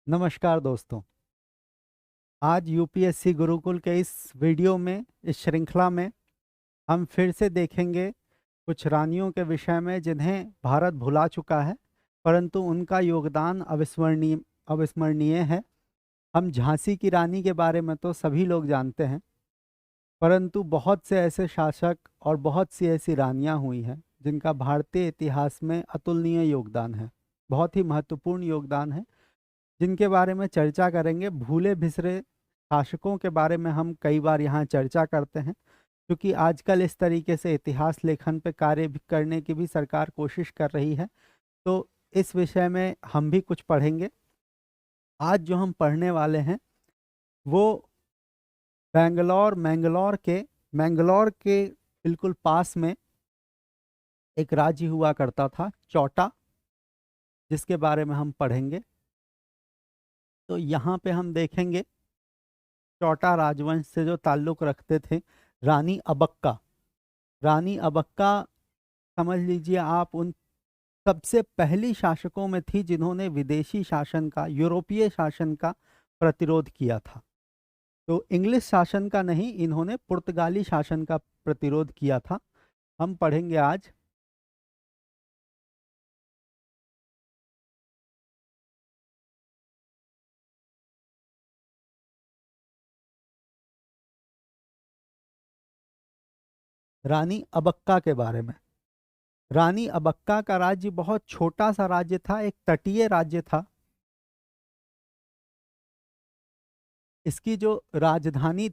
नमस्कार दोस्तों। आज यूपीएससी गुरुकुल के इस वीडियो में, इस श्रृंखला में हम फिर से देखेंगे कुछ रानियों के विषय में जिन्हें भारत भुला चुका है, परंतु उनका योगदान अविस्मरणीय अविस्मरणीय है। हम झांसी की रानी के बारे में तो सभी लोग जानते हैं, परंतु बहुत से ऐसे शासक और बहुत सी ऐसी रानियां हुई हैं जिनका भारतीय इतिहास में अतुलनीय योगदान है, बहुत ही महत्वपूर्ण योगदान है, जिनके बारे में चर्चा करेंगे। भूले बिसरे शासकों के बारे में हम कई बार यहाँ चर्चा करते हैं, क्योंकि आजकल इस तरीके से इतिहास लेखन पे कार्य भी करने की भी सरकार कोशिश कर रही है। तो इस विषय में हम भी कुछ पढ़ेंगे। आज जो हम पढ़ने वाले हैं वो मैंगलोर के बिल्कुल पास में एक राज्य हुआ करता था, चौटा, जिसके बारे में हम पढ़ेंगे। तो यहाँ पे हम देखेंगे चौटा राजवंश से जो ताल्लुक रखते थे रानी अबक्का। रानी अबक्का, समझ लीजिए आप, उन सबसे पहली शासकों में थी जिन्होंने विदेशी शासन का, यूरोपीय शासन का प्रतिरोध किया था। तो इंग्लिश शासन का नहीं, इन्होंने पुर्तगाली शासन का प्रतिरोध किया था। हम पढ़ेंगे आज। रानी अबक्का के बारे में। रानी अबक्का का राज्य बहुत छोटा सा राज्य था, एक तटीय राज्य था। इसकी जो राजधानी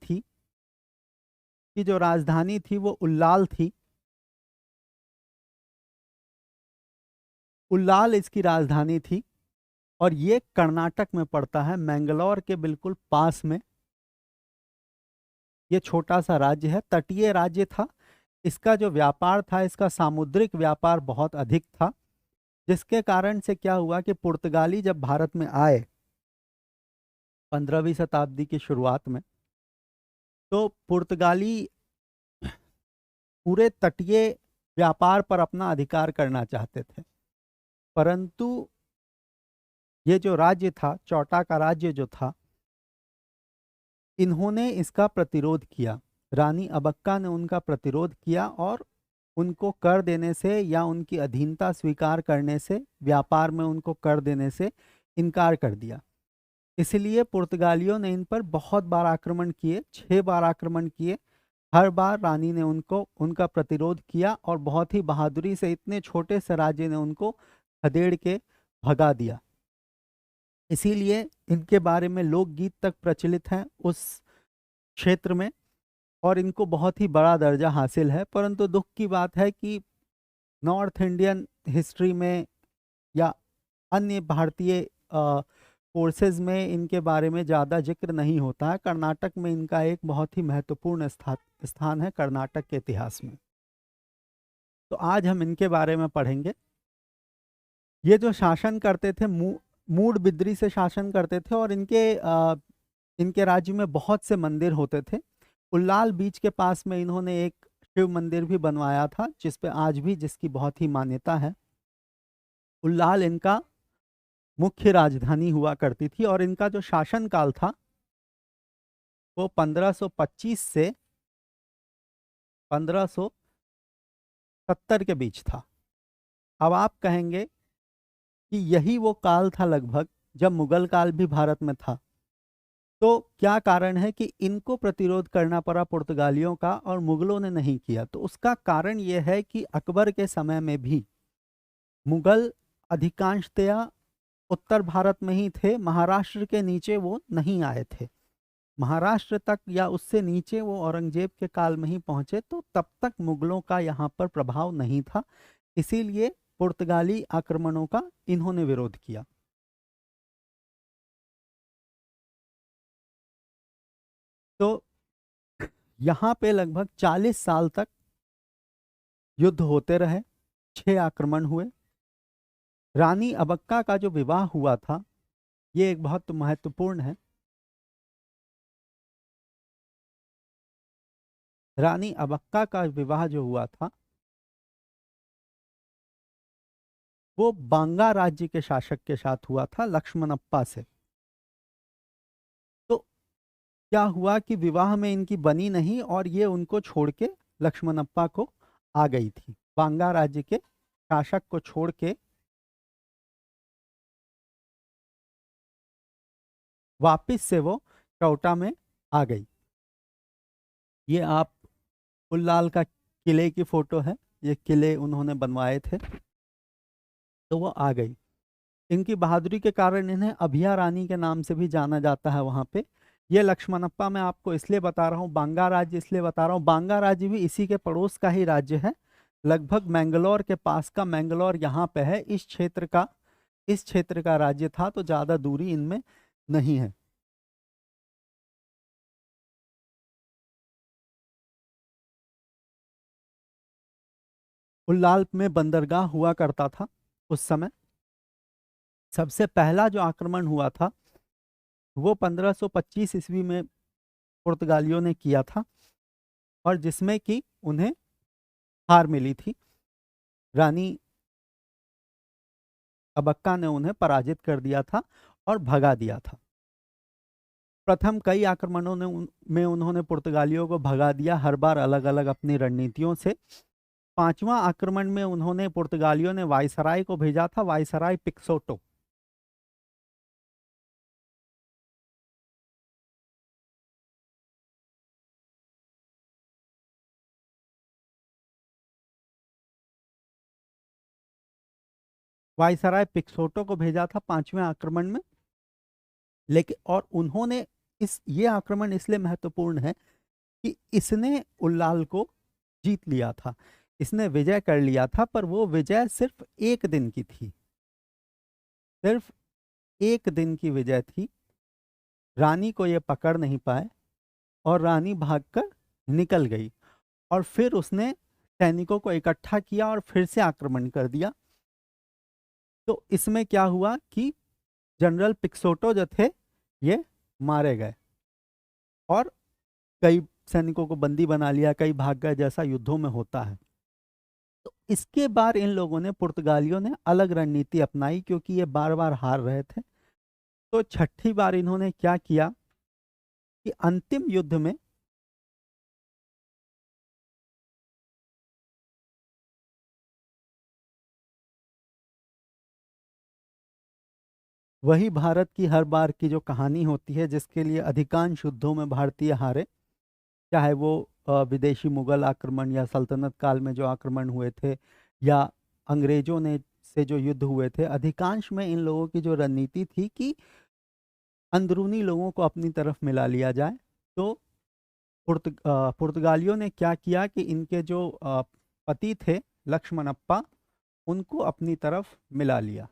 थी वो उल्लाल थी। उल्लाल इसकी राजधानी थी और ये कर्नाटक में पड़ता है, मैंगलोर के बिल्कुल पास में। ये छोटा सा राज्य है, तटीय राज्य था। इसका जो व्यापार था, इसका सामुद्रिक व्यापार बहुत अधिक था, जिसके कारण से क्या हुआ कि पुर्तगाली जब भारत में आए 15वीं शताब्दी की शुरुआत में, तो पुर्तगाली पूरे तटीय व्यापार पर अपना अधिकार करना चाहते थे। परंतु ये जो राज्य था, चौटा का राज्य जो था, इन्होंने इसका प्रतिरोध किया। रानी अबक्का ने उनका प्रतिरोध किया और उनको कर देने से या उनकी अधीनता स्वीकार करने से, व्यापार में उनको कर देने से इनकार कर दिया। इसलिए पुर्तगालियों ने इन पर बहुत बार आक्रमण किए, 6 बार आक्रमण किए। हर बार रानी ने उनका प्रतिरोध किया और बहुत ही बहादुरी से, इतने छोटे से राज्य ने उनको खदेड़ के भगा दिया। इसीलिए इनके बारे में लोकगीत तक प्रचलित हैं उस क्षेत्र में, और इनको बहुत ही बड़ा दर्जा हासिल है। परंतु दुख की बात है कि नॉर्थ इंडियन हिस्ट्री में या अन्य भारतीय फोर्सेज में इनके बारे में ज़्यादा जिक्र नहीं होता है। कर्नाटक में इनका एक बहुत ही महत्वपूर्ण स्थान है कर्नाटक के इतिहास में। तो आज हम इनके बारे में पढ़ेंगे। ये जो शासन करते थे, मूड बिद्री से शासन करते थे, और इनके राज्य में बहुत से मंदिर होते थे। उल्लाल बीच के पास में इन्होंने एक शिव मंदिर भी बनवाया था, जिसकी बहुत ही मान्यता है। उल्लाल इनका मुख्य राजधानी हुआ करती थी, और इनका जो शासन काल था वो 1525 से 1570 के बीच था। अब आप कहेंगे कि यही वो काल था लगभग जब मुगल काल भी भारत में था। तो क्या कारण है कि इनको प्रतिरोध करना पड़ा पुर्तगालियों का और मुगलों ने नहीं किया? तो उसका कारण यह है कि अकबर के समय में भी मुगल अधिकांशतया उत्तर भारत में ही थे, महाराष्ट्र के नीचे वो नहीं आए थे। महाराष्ट्र तक या उससे नीचे वो औरंगजेब के काल में ही पहुंचे, तो तब तक मुगलों का यहाँ पर प्रभाव नहीं था। इसीलिए पुर्तगाली आक्रमणों का इन्होंने विरोध किया। तो यहाँ पे लगभग 40 साल तक युद्ध होते रहे, 6 आक्रमण हुए। रानी अबक्का का जो विवाह हुआ था, ये एक बहुत महत्वपूर्ण है। रानी अबक्का का विवाह जो हुआ था वो बांगा राज्य के शासक के साथ हुआ था, लक्ष्मणप्पा से। क्या हुआ कि विवाह में इनकी बनी नहीं और ये उनको छोड़ के लक्ष्मणप्पा को आ गई थी। बांगा राज्य के शासक को छोड़ के वापिस से वो चौटा में आ गई। ये आप उल्लाल का किले की फोटो है, ये किले उन्होंने बनवाए थे, तो वो आ गई। इनकी बहादुरी के कारण इन्हें अभिया रानी के नाम से भी जाना जाता है वहां पे। ये लक्ष्मणप्पा मैं आपको इसलिए बता रहा हूँ, बांगा राज्य इसलिए बता रहा हूँ, बांगा राज्य भी इसी के पड़ोस का ही राज्य है, लगभग मैंगलोर के पास का। मैंगलोर यहाँ पे है, इस क्षेत्र का राज्य था, तो ज्यादा दूरी इनमें नहीं है। उल्लाल में बंदरगाह हुआ करता था उस समय। सबसे पहला जो आक्रमण हुआ था वो 1525 ईस्वी में पुर्तगालियों ने किया था, और जिसमें कि उन्हें हार मिली थी। रानी अबक्का ने उन्हें पराजित कर दिया था और भगा दिया था। प्रथम कई आक्रमणों में उन्होंने पुर्तगालियों को भगा दिया, हर बार अलग अलग अपनी रणनीतियों से। पांचवा आक्रमण में उन्होंने पुर्तगालियों ने वायसराय को भेजा था, वायसराय पिक्सोटो। वायसराय पिक्सोटो को भेजा था पांचवें आक्रमण में। लेकिन और उन्होंने ये आक्रमण इसलिए महत्वपूर्ण है कि इसने उल्लाल को जीत लिया था, इसने विजय कर लिया था, पर वो विजय सिर्फ एक दिन की थी, सिर्फ एक दिन की विजय थी। रानी को ये पकड़ नहीं पाए और रानी भागकर निकल गई, और फिर उसने सैनिकों को इकट्ठा किया और फिर से आक्रमण कर दिया। तो इसमें क्या हुआ कि जनरल पिक्सोटो जो थे ये मारे गए, और कई सैनिकों को बंदी बना लिया, कई भाग गए, जैसा युद्धों में होता है। तो इसके बाद इन लोगों ने, पुर्तगालियों ने अलग रणनीति अपनाई, क्योंकि ये बार बार हार रहे थे। तो छठी बार इन्होंने क्या किया कि अंतिम युद्ध में वही भारत की हर बार की जो कहानी होती है, जिसके लिए अधिकांश युद्धों में भारतीय हारे, चाहे वो विदेशी मुगल आक्रमण या सल्तनत काल में जो आक्रमण हुए थे, या अंग्रेजों ने से जो युद्ध हुए थे, अधिकांश में इन लोगों की जो रणनीति थी कि अंदरूनी लोगों को अपनी तरफ मिला लिया जाए। तो पुर्तगालियों ने क्या किया कि इनके जो पति थे लक्ष्मणप्पा, उनको अपनी तरफ मिला लिया।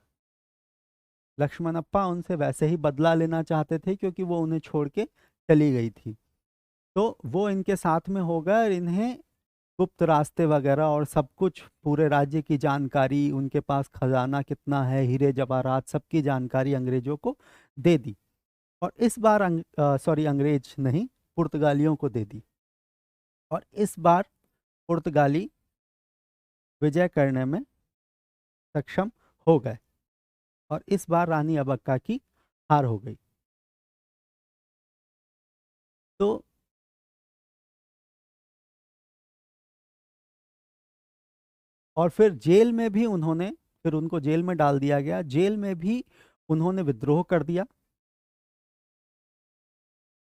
लक्ष्मणप्पा उनसे वैसे ही बदला लेना चाहते थे, क्योंकि वो उन्हें छोड़ के चली गई थी। तो वो इनके साथ में हो गए, और इन्हें गुप्त रास्ते वगैरह और सब कुछ, पूरे राज्य की जानकारी, उनके पास खजाना कितना है, हीरे जवाहरात, सबकी जानकारी अंग्रेजों को दे दी। और इस बार अंग्रेज नहीं, पुर्तगालियों को दे दी। और इस बार पुर्तगाली विजय करने में सक्षम हो गए, और इस बार रानी अबक्का की हार हो गई। तो और फिर जेल में भी उन्होंने, फिर उनको जेल में डाल दिया गया, जेल में भी उन्होंने विद्रोह कर दिया,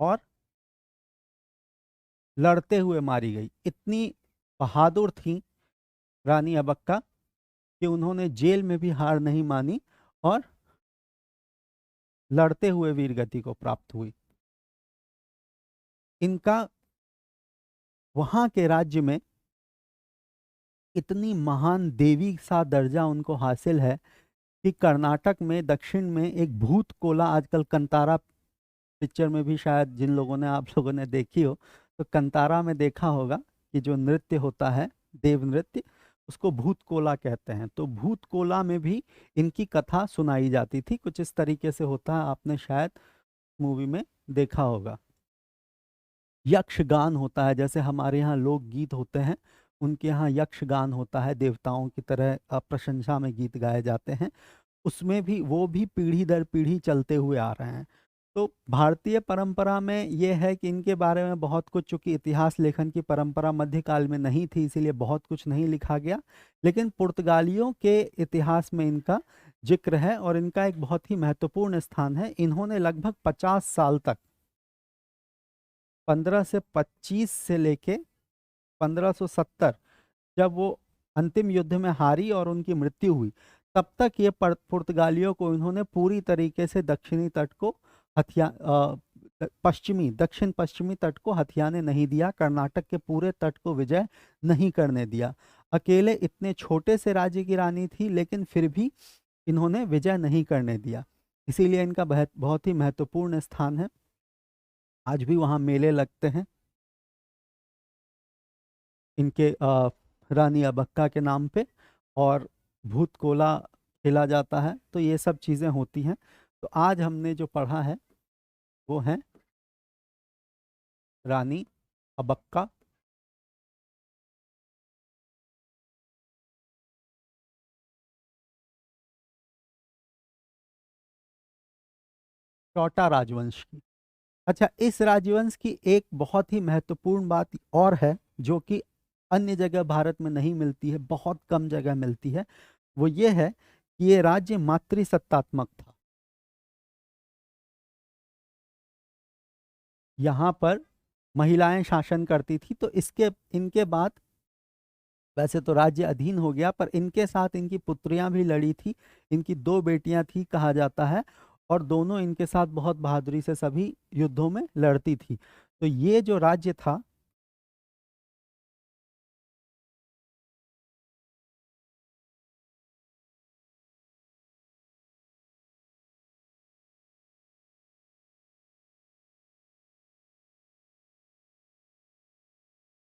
और लड़ते हुए मारी गई। इतनी बहादुर थी रानी अबक्का कि उन्होंने जेल में भी हार नहीं मानी, और लड़ते हुए वीरगति को प्राप्त हुई। इनका वहां के राज्य में इतनी महान देवी सा दर्जा उनको हासिल है कि कर्नाटक में दक्षिण में एक भूत कोला, आजकल कंतारा पिक्चर में भी शायद जिन लोगों ने, आप लोगों ने देखी हो, तो कंतारा में देखा होगा कि जो नृत्य होता है, देव नृत्य, उसको भूत कोला कहते हैं। तो भूत कोला में भी इनकी कथा सुनाई जाती थी, कुछ इस तरीके से होता है, आपने शायद मूवी में देखा होगा। यक्षगान होता है, जैसे हमारे यहाँ लोक गीत होते हैं, उनके यहाँ यक्षगान होता है, देवताओं की तरह प्रशंसा में गीत गाए जाते हैं। उसमें भी वो भी पीढ़ी दर पीढ़ी चलते हुए आ रहे हैं। तो भारतीय परंपरा में ये है कि इनके बारे में बहुत कुछ, चूंकि इतिहास लेखन की परंपरा मध्यकाल में नहीं थी इसीलिए बहुत कुछ नहीं लिखा गया, लेकिन पुर्तगालियों के इतिहास में इनका जिक्र है और इनका एक बहुत ही महत्वपूर्ण स्थान है। इन्होंने लगभग 50 साल तक, 1525 से लेके 1570, जब वो अंतिम युद्ध में हारी और उनकी मृत्यु हुई, तब तक ये पुर्तगालियों को इन्होंने पूरी तरीके से दक्षिणी तट को दक्षिण पश्चिमी तट को हथियाने नहीं दिया, कर्नाटक के पूरे तट को विजय नहीं करने दिया। अकेले इतने छोटे से राज्य की रानी थी लेकिन फिर भी इन्होंने विजय नहीं करने दिया, इसीलिए इनका बहुत ही महत्वपूर्ण स्थान है। आज भी वहाँ मेले लगते हैं इनके रानी अबक्का के नाम पे, और भूत कोला खेला जाता है, तो ये सब चीज़ें होती हैं। तो आज हमने जो पढ़ा है वो है रानी अबक्का। टोटा राजवंश की। अच्छा, इस राजवंश की एक बहुत ही महत्वपूर्ण बात और है जो कि अन्य जगह भारत में नहीं मिलती है, बहुत कम जगह मिलती है। वो ये है कि ये राज्य मातृसत्तात्मक था। यहाँ पर महिलाएं शासन करती थी, तो इसके इनके बाद वैसे तो राज्य अधीन हो गया, पर इनके साथ इनकी पुत्रियां भी लड़ी थी। इनकी 2 बेटियां थी कहा जाता है, और दोनों इनके साथ बहुत बहादुरी से सभी युद्धों में लड़ती थी। तो ये जो राज्य था,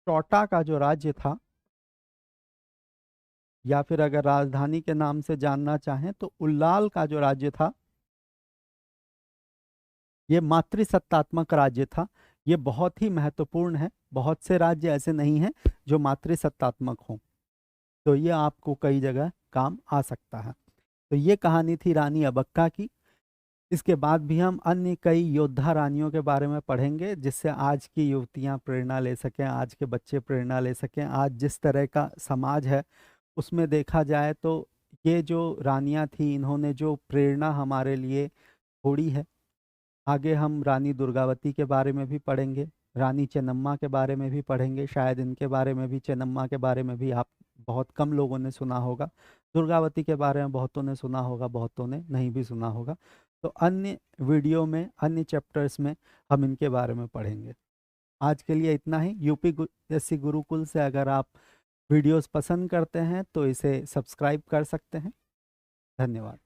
टोटा का जो राज्य था, या फिर अगर राजधानी के नाम से जानना चाहें तो उल्लाल का जो राज्य था, ये मातृसत्तात्मक राज्य था। ये बहुत ही महत्वपूर्ण है, बहुत से राज्य ऐसे नहीं हैं जो मातृसत्तात्मक हों, तो ये आपको कई जगह काम आ सकता है। तो ये कहानी थी रानी अबक्का की। इसके बाद भी हम अन्य कई योद्धा रानियों के बारे में पढ़ेंगे, जिससे आज की युवतियां प्रेरणा ले सकें, आज के बच्चे प्रेरणा ले सकें। आज जिस तरह का समाज है उसमें देखा जाए तो ये जो रानियां थी, इन्होंने जो प्रेरणा हमारे लिए छोड़ी है। आगे हम रानी दुर्गावती के बारे में भी पढ़ेंगे, रानी चेन्नम्मा के बारे में भी पढ़ेंगे। शायद इनके बारे में भी, चेन्नम्मा के बारे में भी आप बहुत कम लोगों ने सुना होगा। दुर्गावती के बारे में बहुतों ने सुना होगा, बहुतों ने नहीं भी सुना होगा। तो अन्य वीडियो में, अन्य चैप्टर्स में हम इनके बारे में पढ़ेंगे। आज के लिए इतना ही। यूपीएससी गुरुकुल से अगर आप वीडियोस पसंद करते हैं तो इसे सब्सक्राइब कर सकते हैं। धन्यवाद।